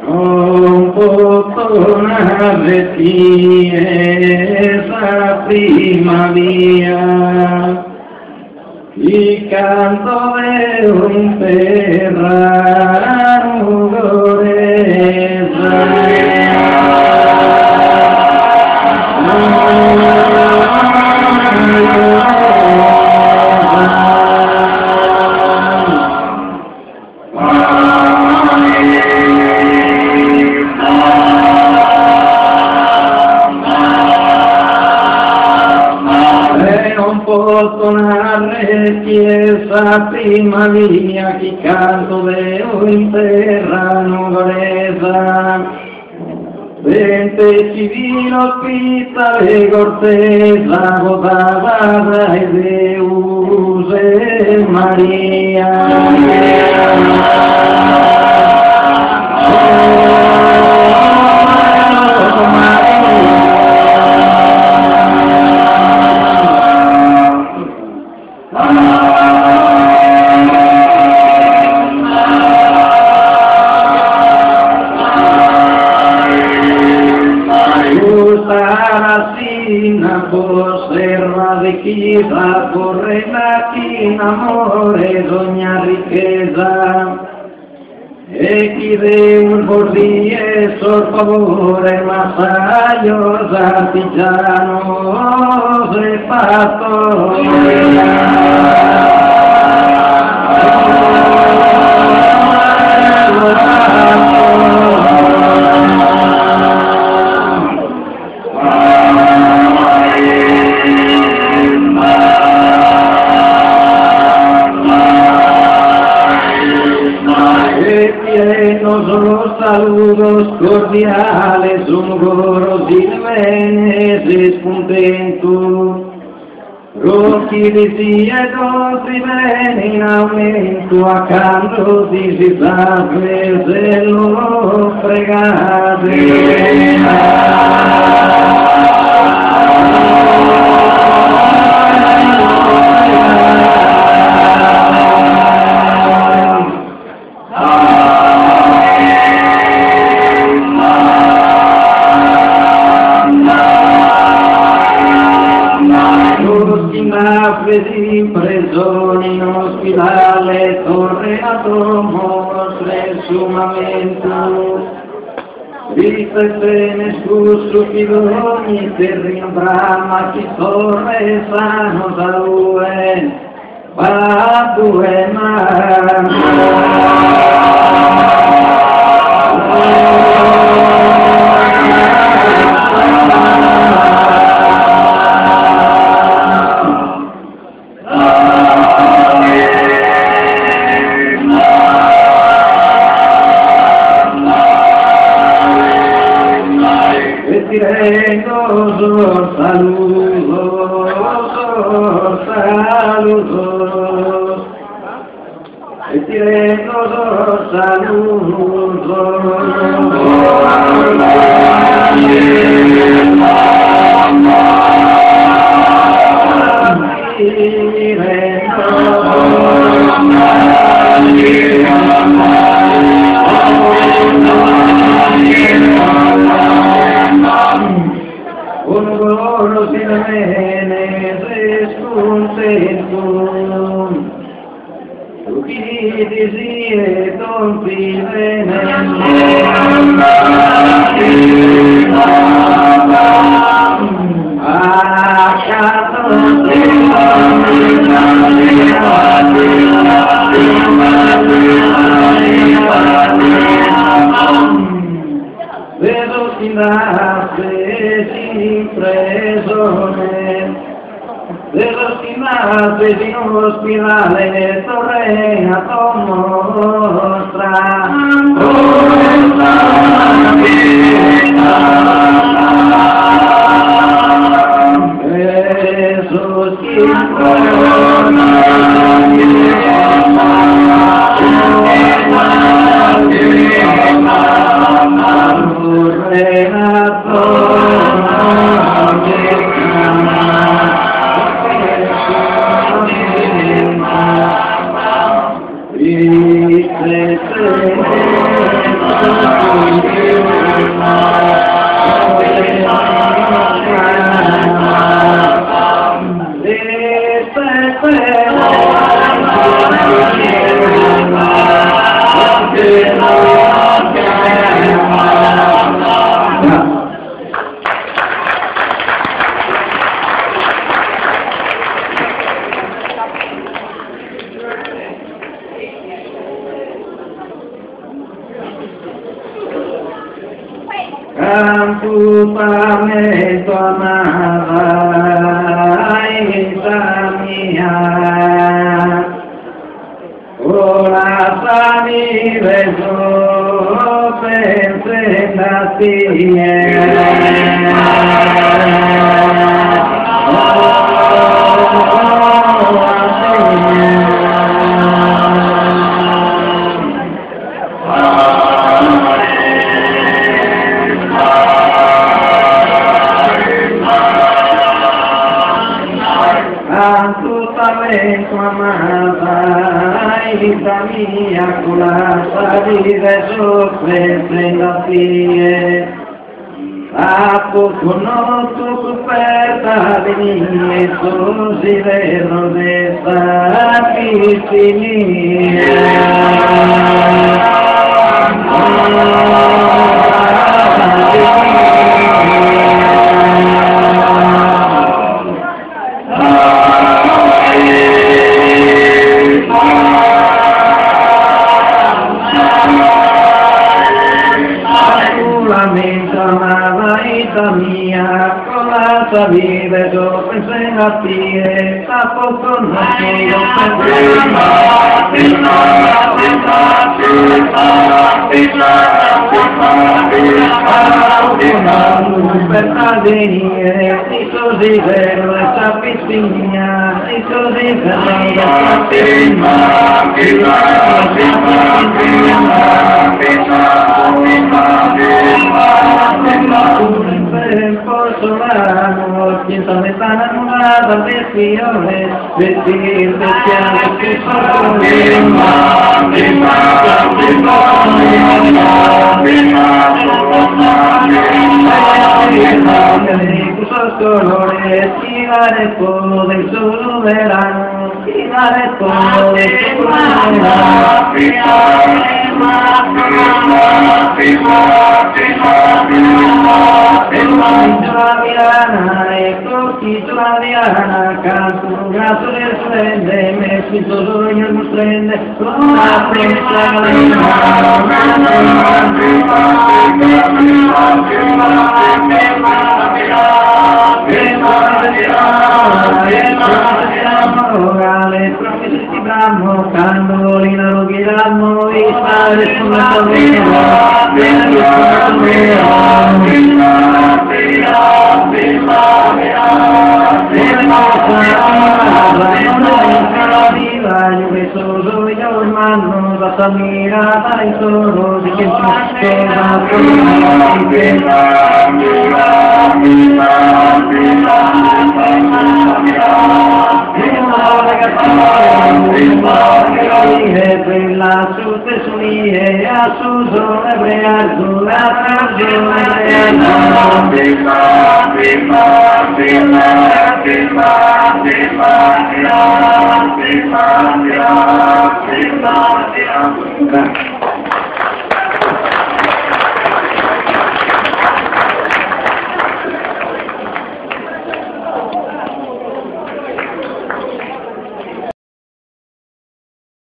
un po' esa primavera, y canto de un perrano esa primavera che canto de un terrano greza, vente civilo pita de corteza, gozada de Deus María. Riqueza, corre la quina, amore, ogni ricchezza, e chi Deus por die sor favore, massaio, artigiano, se fatto. Saludos cordiales, un coro silvenes contento, roschi di sieto si ven in aumento, accanto si sa che se lo fregate. Impreso in ospedale, torre a mostre sumamento, riflessione su stupidoni, terreno brama, chi torre sano salue, va due saludos, e ti rendo saludos. Vedo si nasce sin presone, vedo si nasce sin ospedale, torre a tua mostra, Gesù si Cristo Acutamente amada, hija mía, ora sani beso, pensé Assolutamente amata, hija mía, con la salida sorpresa en la piel. A poco no tu oferta de nietos y de esta mía, con la salida yo pensé en la piel, tampoco no quiero pienso me están anuladas de fiores, vestir de piano que sus colores, y daré todo del solo verano, y daré todo del solo Diana, canto un grasso del splende, messi solo io non splende, con una festa le promesse si brammo, candolina lo ghirammo, e stare sulla tavera, io che solo io hermano da tua mirata in solo di che la su te sunie a su zona brear la canzone